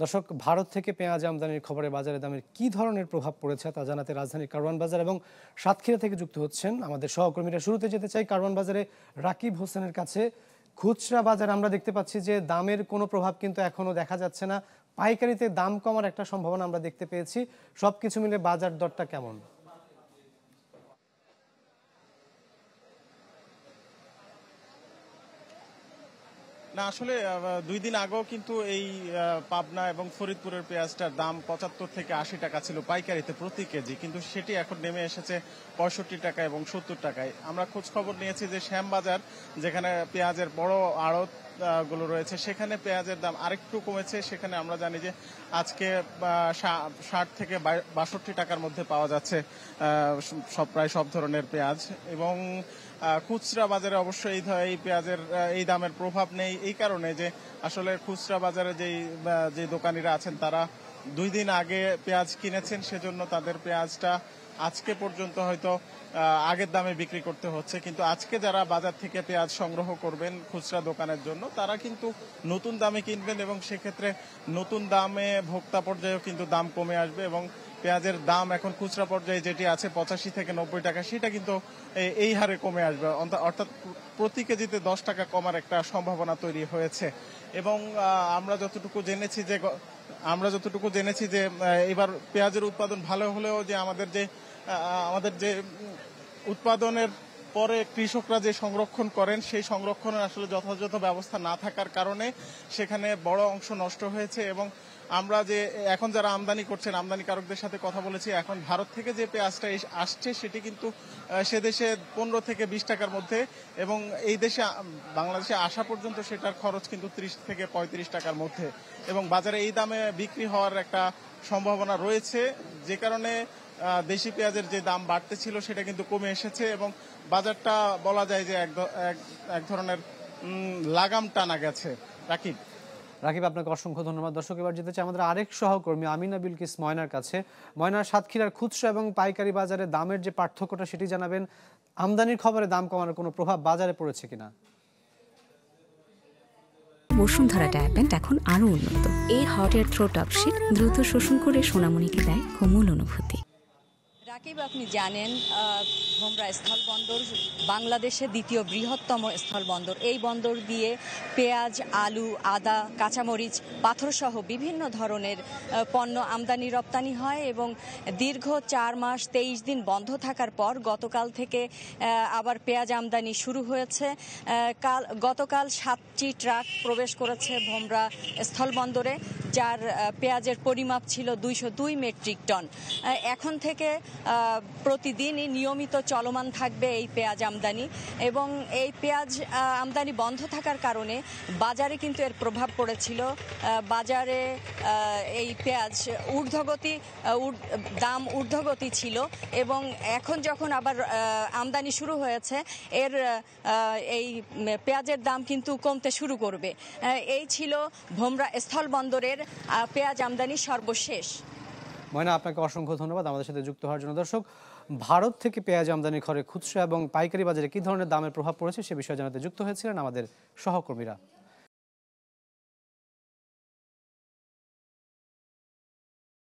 দর্শক, ভারত থেকে পেঁয়াজ আমদানির খবরে বাজারে দামের কি ধরনের প্রভাব পড়েছে তা জানাতে রাজধানীর কারওয়ান বাজার এবং সাতক্ষীরা থেকে যুক্ত হচ্ছেন আমাদের সহকর্মীরা। শুরুতে যেতে চাই কারওয়ান বাজারে রাকিব হোসেনের কাছে। খুচরা বাজারে আমরা দেখতে পাচ্ছি যে দামের কোনো প্রভাব কিন্তু এখনো দেখা যাচ্ছে না, পাইকারিতে দাম কমার একটা সম্ভাবনা আমরা দেখতে পেয়েছি। সবকিছু মিলে বাজার দরটা কেমন? না, আসলে 2 দিন আগেও কিন্তু এই পাবনা এবং ফরিদপুরের পেঁয়াজটার দাম 75 থেকে 80 টাকা ছিল পাইকারিতে প্রতি কেজি, কিন্তু সেটি এখন নেমে এসেছে 65 টাকা এবং 70 টাকায়। আমরা খোঁজ খবর নিয়েছি যে শ্যামবাজার, যেখানে পেঁয়াজের বড় আড়ত গুলো রয়েছে, সেখানে পেঁয়াজের দাম আরেকটু কমেছে। সেখানে আমরা জানি যে আজকে 60 থেকে 62 টাকার মধ্যে পাওয়া যাচ্ছে প্রায় সব ধরনের পেঁয়াজ। এবং খুচরা বাজারে অবশ্যই এই পেঁয়াজের এই দামের প্রভাব নেই, এই কারণে যে আসলে খুচরা বাজারে যে দোকানিরা আছেন তারা 2 দিন আগে পেঁয়াজ কিনেছেন, সেজন্য তাদের পেঁয়াজটা আজকে পর্যন্ত হয়তো আগের দামে বিক্রি করতে হচ্ছে। কিন্তু আজকে যারা বাজার থেকে পেঁয়াজ সংগ্রহ করবেন খুচরা দোকানের জন্য, তারা কিন্তু নতুন দামে কিনবেন এবং সেক্ষেত্রে নতুন দামে ভোক্তা পর্যায়েও কিন্তু দাম কমে আসবে এবং পেঁয়াজের দাম এখন খুচরা পর্যায়ে যেটি আছে 85 থেকে 90 টাকা, সেটা কিন্তু এই হারে কমে আসবে। অর্থাৎ প্রতি কেজিতে 10 টাকা কমার একটা সম্ভাবনা তৈরি হয়েছে। এবং আমরা যতটুকু জেনেছি যে এবার পেঁয়াজের উৎপাদন ভালো হলেও যে আমাদের যে উৎপাদনের পরে কৃষকরা যে সংরক্ষণ করেন, সেই সংরক্ষণের আসলে যথাযথ ব্যবস্থা না থাকার কারণে সেখানে বড় অংশ নষ্ট হয়েছে। এবং আমরা যে এখন যারা আমদানি করছেন, আমদানিকারকদের সাথে কথা বলেছি, এখন ভারত থেকে যে পেঁয়াজটা আসছে সেটি কিন্তু সে দেশে 15 থেকে 20 টাকার মধ্যে, এবং এই দেশে বাংলাদেশে আসা পর্যন্ত সেটার খরচ কিন্তু 30 থেকে 35 টাকার মধ্যে, এবং বাজারে এই দামে বিক্রি হওয়ার একটা সম্ভাবনা রয়েছে, যে কারণে দেশি পেঁয়াজের যে দাম বাড়তে ছিল সেটা কিন্তু কমে এসেছে এবং বাজারটা বলা যায় যে এক ধরনের লাগাম টানা গেছে। রাকিব, আপনাকে অসংখ্য ধন্যবাদ। দর্শক, এবার যেতে চাই আমাদের আরেক সহকর্মী আমিনা বিলকিস ময়নার কাছে। ময়নার, সাতক্ষীরার খুচরা এবং পাইকারি বাজারে দামের যে পার্থক্যটা সেটি জানাবেন। আমদানির খবরে দাম কমানোর কোনো প্রভাব বাজারে পড়েছে কিনা? বসুন্ধরা ডায়াপেন্ট এখন আরো উন্নত। এই hot air through top sheet দ্রুত শোষণ করে সোনামণিকে দেয় কোমল অনুভূতি। রাকিব, আপনি জানেন ভোমরা স্থলবন্দর বাংলাদেশের দ্বিতীয় বৃহত্তম স্থলবন্দর। এই বন্দর দিয়ে পেঁয়াজ, আলু, আদা, কাঁচামরিচ, পাথরসহ বিভিন্ন ধরনের পণ্য আমদানি রপ্তানি হয় এবং দীর্ঘ 4 মাস 23 দিন বন্ধ থাকার পর গতকাল থেকে আবার পেঁয়াজ আমদানি শুরু হয়েছে। গতকাল 7টি ট্রাক প্রবেশ করেছে ভোমরা স্থলবন্দরে, যার পেঁয়াজের পরিমাপ ছিল 202 মেট্রিক টন। এখন থেকে প্রতিদিনই নিয়মিত চলমান থাকবে এই পেঁয়াজ আমদানি, এবং এই পেঁয়াজ আমদানি বন্ধ থাকার কারণে বাজারে কিন্তু এর প্রভাব পড়েছিল। বাজারে এই পেঁয়াজ দাম ঊর্ধ্বগতি ছিল, এবং এখন যখন আবার আমদানি শুরু হয়েছে এই পেঁয়াজের দাম কিন্তু কমতে শুরু করবে। এই ছিল ভোমরা স্থলবন্দরের পেঁয়াজ আমদানি সর্বশেষ। ময়না, আপনাকে অসংখ্য ধন্যবাদ আমাদের সাথে যুক্ত হওয়ার জন্য। দর্শক, ভারত থেকে পেঁয়াজ আমদানির খরে খুচরা এবং পাইকারি বাজারে কি ধরনের দামের প্রভাব পড়েছে সে বিষয়ে জানাতে যুক্ত হয়েছিলেন আমাদের সহকর্মীরা।